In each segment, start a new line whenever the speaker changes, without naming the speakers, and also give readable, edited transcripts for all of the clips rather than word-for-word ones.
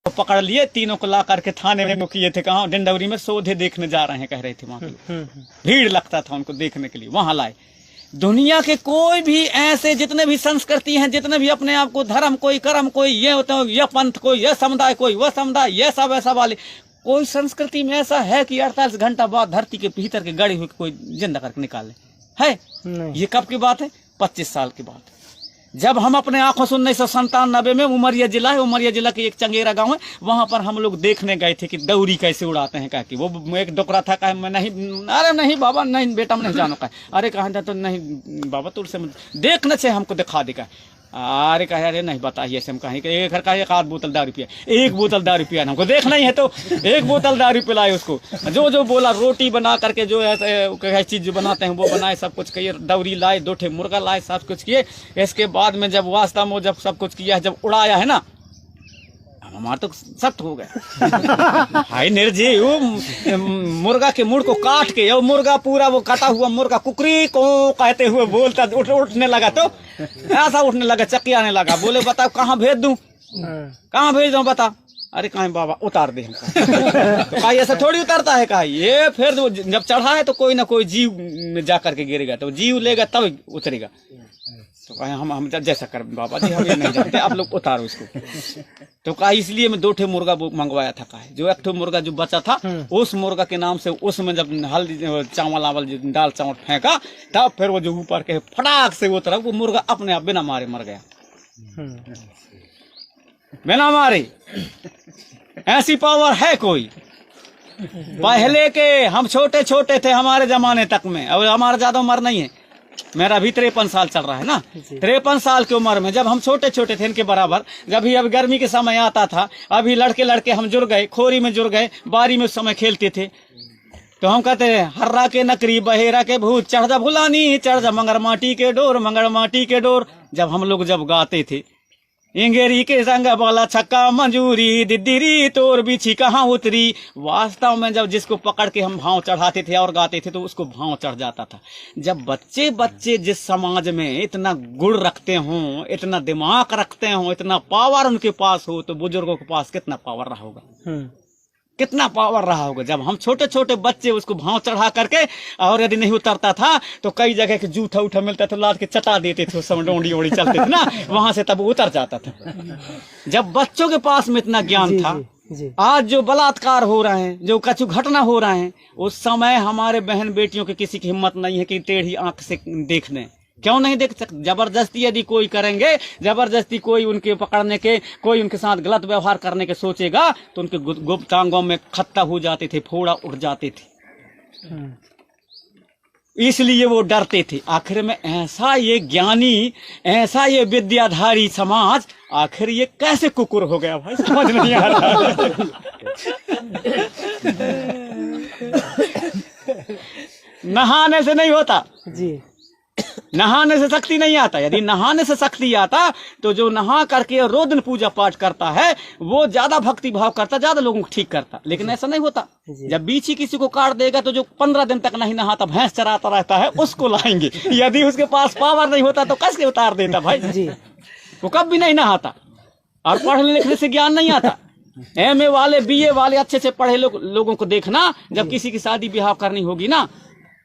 तो पकड़ लिए, तीनों को ला करके थाने में किए थे। कहाँ? डिंडौरी में सोधे देखने जा रहे हैं कह रहे थे। वहां भीड़ लगता था उनको देखने के लिए, वहां लाए। दुनिया के कोई भी ऐसे जितने भी संस्कृति हैं, जितने भी अपने आप को धर्म, कोई कर्म, कोई ये होते हैं, यह पंथ, कोई यह समुदाय, कोई वह समुदाय, यह सब ऐसा वाले, कोई संस्कृति में ऐसा है कि 48 घंटा बाद धरती के भीतर के गड़े हुए कोई जिंदा करके निकाले है? ये कब की बात है? 25 साल की बात है। जब हम अपने आंखों से 1997 में उमरिया जिला के एक चंगेरा गांव है, वहां पर हम लोग देखने गए थे कि दौरी कैसे उड़ाते हैं। कहा कि वो एक डोकरा था, कहा मैं नहीं, अरे नहीं बाबा, नहीं बेटा मैं नहीं जानो। कहा अरे कहा तो नहीं बाबा, तुरसे देखने से हमको दिखा देगा। अरे कहे अरे नहीं बताइए ऐसे। हम कहें कि एक घर का एक आध बोतल दारू पिया, एक बोतल दारू पिया, हमको देखना ही है तो एक बोतल दारू पिलाए उसको। जो बोला, रोटी बना करके जो है चीज जो बनाते हैं वो बनाए, सब कुछ किए, दौरी लाए, 2 ठे मुर्गा लाए, सब कुछ किए। इसके बाद में जब वास्तव में जब सब कुछ किया, जब उड़ाया है ना, हमारा तो सख्त हो गया। हाय निर्जीव, मुर्गा के मुड़ को काट के, वो मुर्गा पूरा वो कटा हुआ मुर्गा कुकरी को कहते हुए बोलता, उठने लगा, तो ऐसा उठने लगा, चक्की आने लगा। बोले बताओ कहाँ भेज दूं, कहाँ भेज दूं बता। अरे कहीं बाबा उतार दे हमको। तो कहा ऐसा थोड़ी उतारता है। कहा ये फिर जब चढ़ा है तो कोई ना कोई जीव में जा करके गिरेगा, तो जीव लेगा तब उतरेगा। तो कहा हम जैसा कर बाबा जी, हम ये नहीं जानते, आप लोग उतारो इसको। तो कहा इसलिए मैं 2 ठे मुर्गा मंगवाया था। कहा जो 1 ठे मुर्गा जो बचा था, उस मुर्गा के नाम से उसमें जब हल्दी चावल आवल दाल चावल फेंका, तब फिर वो जो ऊपर के फटाक से वो तरफ वो मुर्गा अपने आप बिना मारे मर गया, बिना मारे। ऐसी पावर है कोई? पहले के हम छोटे छोटे थे हमारे जमाने तक में, और हमारा ज्यादा उम्र नहीं है, मेरा भी 53 साल चल रहा है ना। 53 साल की उम्र में जब हम छोटे छोटे थे इनके बराबर, जब भी अब गर्मी के समय आता था, अभी लड़के हम जुड़ गए, खोरी में जुड़ गए, बारी में उस समय खेलते थे। तो हम कहते हैं हर्रा के नकरी बहेरा के भूत, चढ़ जा भुलानी, चढ़ जा मंगर माटी के डोर, मंगर माटी के डोर। जब हम लोग जब गाते थे, इंगेरी के संग वाला छक्का मंजूरी, दिद्दीरी तोर बिछी कहाँ उतरी। वास्तव में जब जिसको पकड़ के हम भाव चढ़ाते थे और गाते थे तो उसको भाव चढ़ जाता था। जब बच्चे जिस समाज में इतना गुण रखते हों, इतना दिमाग रखते हों, इतना पावर उनके पास हो, तो बुजुर्गों के पास कितना पावर रहा होगा, कितना पावर रहा होगा। जब हम छोटे छोटे बच्चे उसको भाव चढ़ा करके, और यदि नहीं उतरता था तो कई जगह के जूठा उठा मिलता था, लाद के चटा देते थे, उस समय डोंडी ओड़ी चलते थे ना, वहां से तब उतर जाता था। जब बच्चों के पास में इतना ज्ञान था, आज जो बलात्कार हो रहे हैं, जो कछु घटना हो रहे हैं, उस समय हमारे बहन बेटियों की किसी की हिम्मत नहीं है कि टेढ़ी आंख से देख लें। क्यों नहीं देख सकते? जबरदस्ती यदि कोई करेंगे, जबरदस्ती कोई उनके पकड़ने के, कोई उनके साथ गलत व्यवहार करने के सोचेगा, तो उनके गुप्तांगों में खत्ता हो जाते थे, फोड़ा उठ जाते थे। इसलिए वो डरते थे। आखिर में ऐसा ये ज्ञानी, ऐसा ये विद्याधारी समाज, आखिर ये कैसे कुकुर हो गया भाई, समझ नहीं आ रहा। नहाने से नहीं होता जी, नहाने से शक्ति नहीं आता। यदि नहाने से शक्ति आता तो जो नहा करके रोज दिन पूजा पाठ करता है वो ज्यादा भक्ति भाव करता, ज्यादा लोगों को ठीक करता। लेकिन ऐसा नहीं होता। जब बीची किसी को काट देगा तो जो 15 दिन तक नहीं नहाता, भैंस चराता रहता है, उसको लाएंगे। यदि उसके पास पावर नहीं होता तो कैसे उतार देता भाई जी? वो कभी नहीं नहाता। और पढ़ने लिखने से ज्ञान नहीं आता। MA वाले, BA वाले अच्छे से पढ़े लोगों को देखना, जब किसी की शादी ब्याह करनी होगी ना,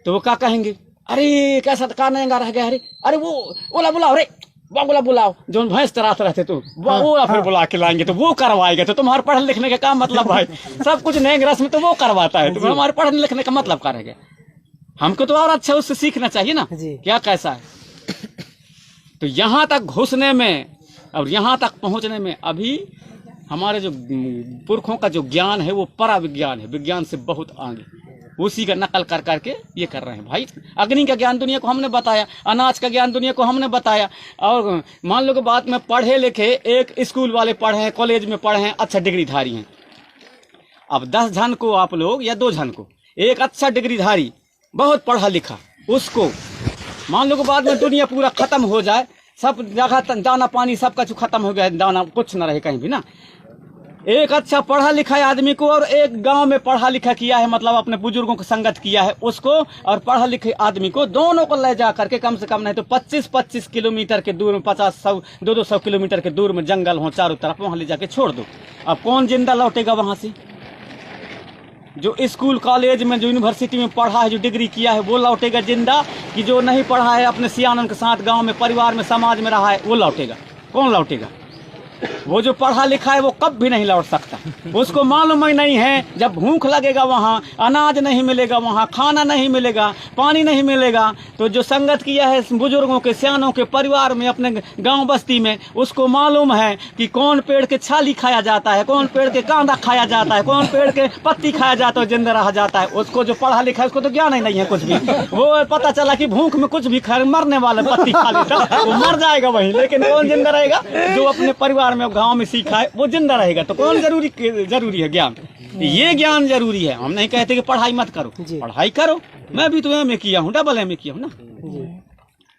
तो वो क्या कहेंगे, अरे कैसा करने रह गया, अरे वो ओला बुलाओ, रे बोला बुलाओ, जो भैंस चराते रहते तो वो फिर बुला के लाएंगे, तो वो करवाएगा। तो तुम्हारे पढ़ने लिखने का क्या मतलब भाई? सब कुछ नेंग रस्म तो वो करवाता है, तो हमारे पढ़ने लिखने का मतलब क्या रह गया? हमको तो और अच्छा उससे सीखना चाहिए ना, क्या कैसा है। तो यहाँ तक घुसने में और यहाँ तक पहुँचने में अभी हमारे जो पुरखों का जो ज्ञान है वो परा विज्ञान है, विज्ञान से बहुत आगे। उसी का नकल कर करके ये कर रहे हैं भाई। अग्नि का ज्ञान दुनिया को हमने बताया, अनाज का ज्ञान दुनिया को हमने बताया। और मान लो कि बात में पढ़े लिखे, एक स्कूल वाले पढ़े हैं, कॉलेज में पढ़े हैं, अच्छा डिग्रीधारी हैं। अब 10 जन को आप लोग या 2 जन को, एक अच्छा डिग्रीधारी बहुत पढ़ा लिखा, उसको मान लो कि बाद में दुनिया पूरा खत्म हो जाए, सब जगह दाना पानी सब कुछ खत्म हो गया, दाना कुछ न रहे कहीं भी ना, एक अच्छा पढ़ा लिखा आदमी को और एक गांव में पढ़ा लिखा किया है, मतलब अपने बुजुर्गों को संगत किया है उसको, और पढ़ा लिखे आदमी को, दोनों को ले जा करके कम से कम नहीं तो 25-25 किलोमीटर के दूर में, 50-100 200 किलोमीटर के दूर में जंगल हो चारों तरफ, वहां ले जाके छोड़ दो। अब कौन जिंदा लौटेगा वहां से? जो स्कूल कॉलेज में, जो यूनिवर्सिटी में पढ़ा है, जो डिग्री किया है, वो लौटेगा जिंदा, कि जो नहीं पढ़ा है, अपने सियानों के साथ गांव में, परिवार में, समाज में रहा है, वो लौटेगा? कौन लौटेगा? वो जो पढ़ा लिखा है वो कब भी नहीं लौट सकता। उसको मालूम ही नहीं है, जब भूख लगेगा वहाँ, अनाज नहीं मिलेगा, वहाँ खाना नहीं मिलेगा, पानी नहीं मिलेगा, तो जो संगत किया है बुजुर्गों के, सियानों के, परिवार में, अपने गांव बस्ती में, उसको मालूम है कि कौन पेड़ के छाली खाया जाता है, कौन पेड़ के कांदा खाया जाता है, कौन पेड़ के पत्ती खाया जाता है, जिंदा रहा जाता है। उसको जो पढ़ा लिखा है उसको तो ज्ञान ही नहीं है कुछ भी। वो पता चला कि भूख में कुछ भी खा, मरने वाला पत्ती खा लेता, वो मर जाएगा वहीं, लेकिन कौन जिंदा रहेगा? जो अपने परिवार में, गांव में सीखा है वो जिंदा रहेगा। तो कौन जरूरी है? ज्ञान। ये ज्ञान जरूरी है। हम नहीं कहते कि पढ़ाई मत करो, पढ़ाई करो, मैं भी तो एमए किया हूँ, डबल एमए किया हूँ ना,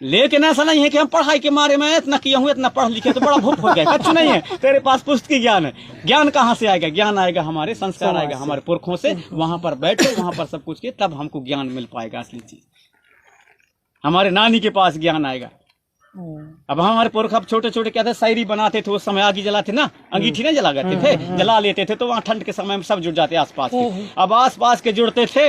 लेकिन ऐसा नहीं है कि हम पढ़ाई के मारे में इतना किया हूँ, इतना पढ़ लिखे तो बड़ा भूख हो गया। कुछ नहीं है, तेरे पास पुस्तकीय ज्ञान है। ज्ञान कहाँ से आएगा? ज्ञान आएगा हमारे संस्कार, आएगा हमारे पुरखों से। वहां पर बैठो, वहां पर सब कुछ के, तब हमको ज्ञान मिल पाएगा। असली चीज हमारे नानी के पास ज्ञान आएगा। अब हमारे पुरख अब छोटे छोटे क्या थे, शायरी बनाते थे, उस समय आगी जलाते ना, अंगीठी नहीं जला करते थे, जला लेते थे, तो वहाँ ठंड के समय में सब जुड़ जाते आसपास के। अब आसपास के जुड़ते थे,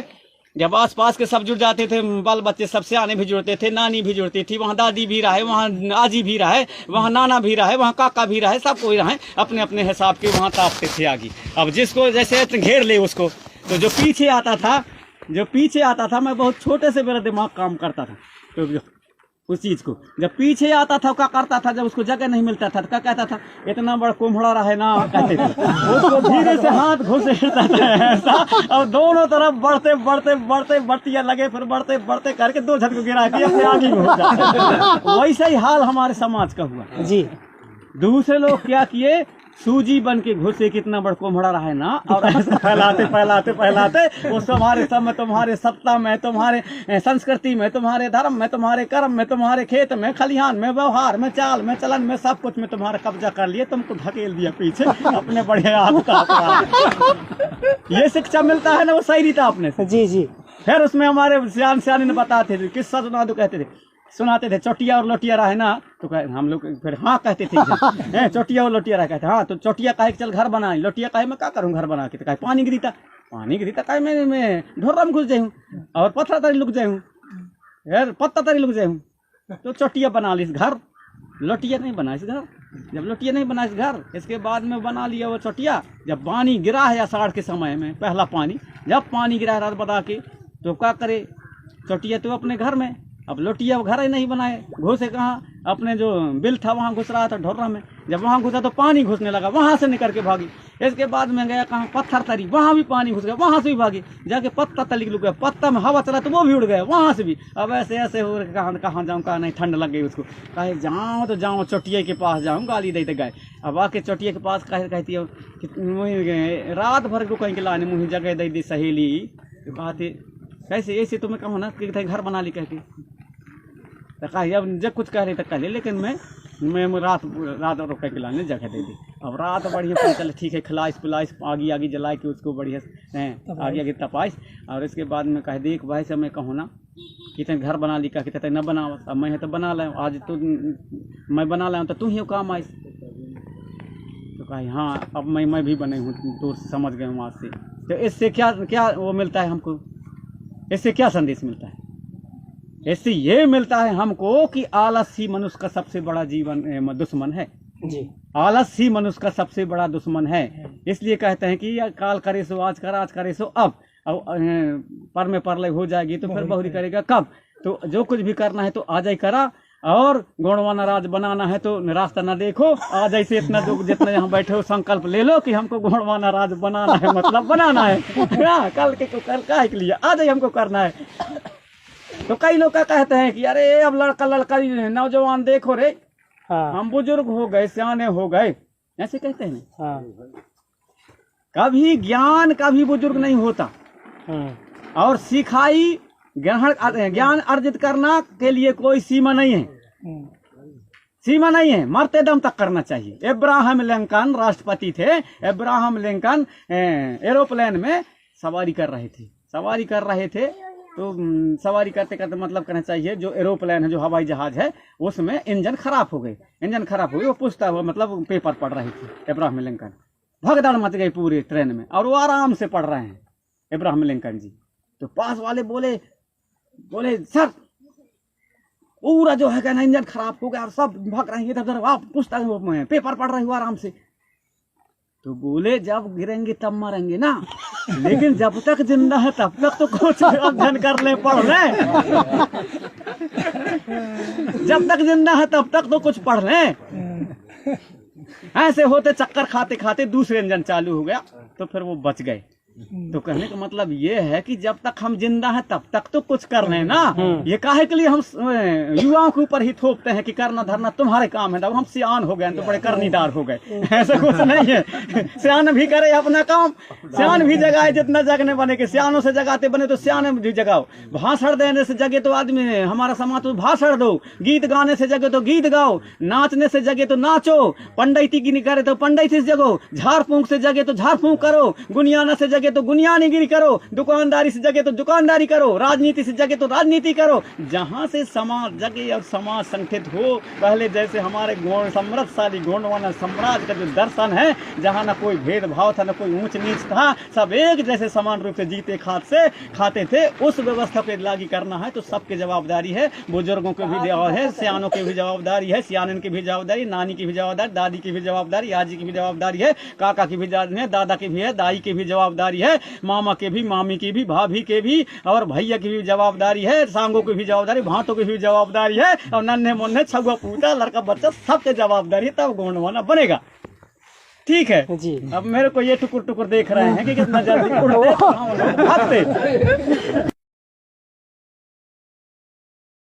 जब आसपास के सब जुड़ जाते थे, बाल बच्चे सब सियाने भी जुड़ते थे, नानी भी जुड़ती थी, वहाँ दादी भी रहे, वहाँ आजी भी रहे, वहाँ नाना भी रहे, वहाँ काका भी रहे, सब कोई रहे, अपने अपने हिसाब के वहाँ तापते थे आगी। अब जिसको जैसे घेर ले उसको, तो जो पीछे आता था, मैं बहुत छोटे से मेरा दिमाग काम करता था, तो उस चीज को जब पीछे आता था क्या करता था, जब उसको जगह नहीं मिलता था तो क्या कहता था, इतना बड़ा कुम्हड़ा रहे ना, कहते थे। उसको धीरे से हाथ घुसेड़ता था ऐसा, और दोनों तरफ बढ़ते लगे, फिर बढ़ते करके 2 झटके गिरा के अपने आगे हो जाते। वैसे ही हाल हमारे समाज का हुआ जी। दूसरे लोग क्या किए, सूजी बन के घुसे, कितना बड़ा कोमड़ा रहा है ना, और ऐसे फैलाते वो तुम्हारे सब में, तुम्हारे सत्ता में, तुम्हारे संस्कृति में, तुम्हारे धर्म में, तुम्हारे कर्म में, तुम्हारे खेत में, खलिहान में, व्यवहार में, चाल में, चलन में, सब कुछ में तुम्हारा कब्जा कर लिए, तुमको धकेल दिया पीछे अपने बढ़िया। ये शिक्षा मिलता है ना, वो शायरी था अपने से। जी। फिर उसमें हमारे सियाने ने बताते थे, किस्सा सुनाते थे, चोटिया और लोटिया रहा है ना, तो हम लोग फिर हाँ कहते थे, चोटिया और लोटिया रहा, कहते हाँ, तो चोटिया कहे चल घर बनाए, लोटिया कहे मैं क्या करूँ घर बना के, तो कहे पानी गिरीता कहे मैं ढोरा में घुस जाऊँ और पत्थर तरी लुक जाऊँ, यार पत्ता तरी लुक जाऊँ। तो चोटिया बना ली घर, लोटिया नहीं बना इस घर। जब लोटिया नहीं बना इस घर, इसके बाद में बना लिया वो चोटिया। जब पानी गिरा है आषाढ़ के समय में, पहला पानी, जब पानी गिरा रात बता के, तो क्या करे चोटिया तो अपने घर में, अब लोटिया घर ही नहीं बनाए, घुसे कहाँ, अपने जो बिल था वहाँ घुस रहा था ढोरा में। जब वहाँ घुसा तो पानी घुसने लगा, वहाँ से निकल के भागी। इसके बाद में गया कहाँ, पत्थर तरी, वहाँ भी पानी घुस गया, वहाँ से भी भागी, जाके पत्ता तली लुक गया, पत्ता में हवा चला तो वो भी उड़ गया, वहाँ से भी। अब ऐसे हो रहे, कहाँ जाऊँ, कहाँ नहीं, ठंड लग गई उसको, कहे जाऊँ तो जाऊँ चोटिया के पास जाऊँ, गाली देते गए। अब आके चोटिया के पास कहती है, रात भर रुकेंगे लाने, मुँह जगह दे दी सहेली, कहते कैसे ऐसे तुम्हें कहो ना कि घर बना ली, कहती तो कही अब जब कुछ कह रही तो कह ले, लेकिन मैं रात रुक के लाने जगह दे दी। अब रात बढ़िया चले, ठीक है, खिलाइश पिलाइश, आगी जला के उसको बढ़िया आगे तपाइश। और इसके बाद में कह देख भाई से मैं कहूँ ना कि तेरे घर बना ली, कहते थे न बनाओ, अब मैं तो बना लाऊँ, आज तो मैं बना लाऊँ तो तू ही काम आइस। तो कही हाँ, अब मैं भी बने हूँ, तो समझ गए हूँ आज से। तो इससे क्या वो मिलता है हमको, इससे क्या संदेश मिलता है? इससे ये मिलता है हमको कि आलस ही मनुष्य का सबसे बड़ा दुश्मन है जी। आलस ही मनुष्य का सबसे बड़ा दुश्मन है। इसलिए कहते हैं कि काल करे सो आज कर, आज करे सो अब पर में परलय हो जाएगी तो फिर बहुरी करेगा कब। तो जो कुछ भी करना है तो आज ही करा, और गुणवान राज बनाना है तो रास्ता न देखो। आज ऐसे इतना जो जितना यहाँ बैठे हो संकल्प ले लो कि हमको गुणवान राज बनाना है, मतलब बनाना है। कल का के लिए आज ही हमको करना है। तो कई लोग क्या कहते हैं कि अरे अब लड़का नौजवान देखो रे, हम बुजुर्ग हो गए, सियाने हो गए, ऐसे कहते हैं। कभी ज्ञान कभी बुजुर्ग नहीं होता, और सिखाई ज्ञान अर्जित करना के लिए कोई सीमा नहीं है। सीमा नहीं है, मरते दम तक करना चाहिए। इब्राहिम लिंकन राष्ट्रपति थे। इब्राहिम लिंकन एरोप्लेन में सवारी कर रहे थे तो सवारी करते करते मतलब कहना चाहिए जो एरोप्लेन है, जो हवाई जहाज है, उसमें इंजन खराब हो गई। वो पूछता हुआ मतलब पेपर पढ़ रहे थे इब्राहिम लिंकन। भगदड़ मच गई पूरे ट्रेन में और वो आराम से पढ़ रहे हैं इब्राहिम लिंकन जी। तो पास वाले बोले सर पूरा जो है कहना इंजन खराब हो गया और सब भाग रहे हैं इधर उधर, आप पूछता है पेपर पढ़ रहे हो आराम से। तो बोले जब गिरेंगे तब मरेंगे ना, लेकिन जब तक जिंदा है तब तक तो कुछ अध्ययन कर ले, पढ़ ले। जब तक जिंदा है तब तक तो कुछ पढ़ ले। ऐसे होते चक्कर खाते खाते दूसरे इंजन चालू हो गया तो फिर वो बच गए। तो कहने का मतलब ये है कि जब तक हम जिंदा हैं तब तक तो कुछ कर रहे हैं ना। ये काहे के लिए हम युवाओं के ऊपर ही थोपते हैं कि करना धरना तुम्हारे काम है, जब हम सियान हो गए तो बड़े करनीदार हो गए। ऐसा कुछ नहीं है, सियान भी करे अपना काम, सियान भी जगाए जितना जगने बने के। सियानों से जगाते बने तो सियान भी जगाओ। भाषण देने से जगे तो आदमी हमारा समाज तो भाषण दो, गीत गाने से जगे तो गीत गाओ, नाचने से जगे तो नाचो, पंडिती की नहीं करे तो पंडिती से जगो, झाड़ फूंक से जगे तो झाड़ फूंक करो, गुनियाना से जगे तो गुनियानीगिरी करो, दुकानदारी से जगे तो दुकानदारी करो, राजनीति से जगे तो राजनीति करो। जहां से समाज जगे और समाज संगठित हो, पहले जैसे हमारे समृद्धशाली गोंडवाना साम्राज्य का जो दर्शन है, जहां न कोई भेदभाव था, न कोई ऊंच नीच था, सब एक जैसे समान रूप से जीते खाते थे, उस व्यवस्था को लागू करना है तो सबकी जवाबदारी है। बुजुर्गों की भी जवाबदारी है, सियानों की भी जवाबदारी है, सियानन की भी जवाबदारी, नानी की भी जवाबदारी, दादी की भी जवाबदारी, आजी की भी जवाबदारी है, काका की भी जवाबदारी है, दादा की भी है, दाई की भी जवाबदारी है, मामा के भी, मामी की भी, भाभी के भी और भैया की भी जवाबदारी है, सांगों की भी जवाबदारी, भांटों की भी जवाबदारी है, और नन्हे मुन्ने छुआ पूता लड़का बच्चा सबके जवाबदारी है, तब गोंडवाना बनेगा। ठीक है जी। अब मेरे को ये टुकुर टुकुर देख रहे हैं कि कितना जल्दी उड़ते भागते।